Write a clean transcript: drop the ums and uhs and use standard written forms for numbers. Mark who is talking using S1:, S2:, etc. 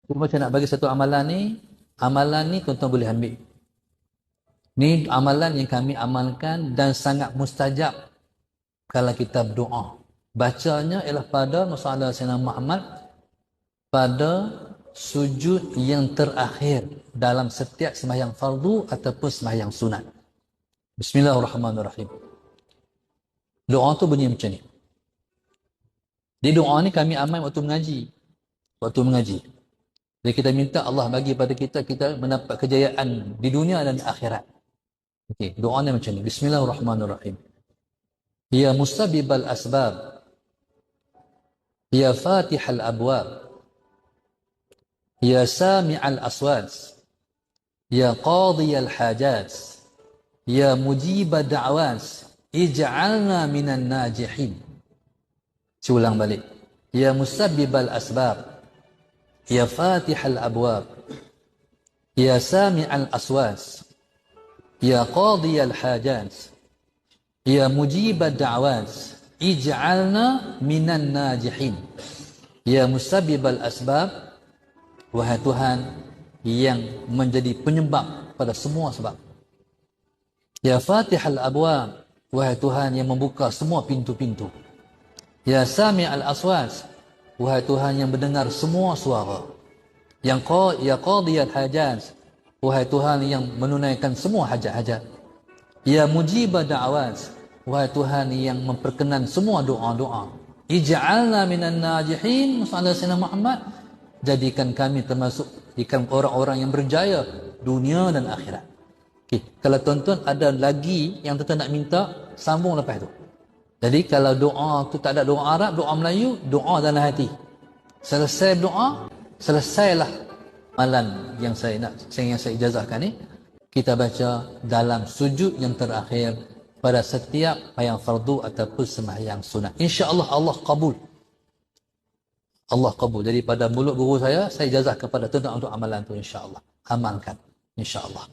S1: Macam nak bagi satu amalan ni tuan-tuan boleh ambil. Ni amalan yang kami amalkan dan sangat mustajab kalau kita berdoa. Bacanya ialah pada Musallallahu Alaihi Wasallam Muhammad pada sujud yang terakhir dalam setiap sembahyang fardu ataupun sembahyang sunat. Bismillahirrahmanirrahim. Doa tu bunyi macam ni. Di doa ni kami amal waktu mengaji. Jadi kita minta Allah bagi pada kita mendapat kejayaan di dunia dan di akhirat. Okey, doa ni macam ni. Bismillahirrahmanirrahim. Ya musabbibal asbab, ya fatihal abwab, ya sami'al aswat, ya qadiyal hajat, ya mujibad da'awat, ij'alna minan najihin. Ulang balik. Ya musabbibal asbab, ya fatihal abwab, ya sami'al aswat, ya qadiyal hajat, ya mujibad da'awat, ij'alna minan najihin. Ya musabbibal asbab, wahai Tuhan yang menjadi penyebab pada semua sebab. Ya fatihal abwab, wahai Tuhan yang membuka semua pintu-pintu. Ya sami'al aswat, wahai Tuhan yang mendengar semua suara. Ya qadiyal hajat, wahai Tuhan yang menunaikan semua hajat-hajat. Ya mujibad da'awat, wahai Tuhan yang memperkenan semua doa-doa. Ij'alna minan najihin. Sallallahu Muhammad, jadikan kami termasuk ikan orang-orang yang berjaya dunia dan akhirat. Okay. Kalau tuan-tuan ada lagi yang tuan-tuan nak minta, sambung lepas tu. Jadi kalau doa tu tak ada doa Arab, doa Melayu, doa dalam hati. Selesai doa, selesailah amalan yang saya ijazahkan ni. Kita baca dalam sujud yang terakhir pada setiap sembahyang fardu ataupun sembahyang sunat. Insya-Allah Allah kabul. Allah kabul. Jadi pada mulut guru saya ijazah kepada tuan-tuan untuk amalan tu insya-Allah. Amalkan insya-Allah.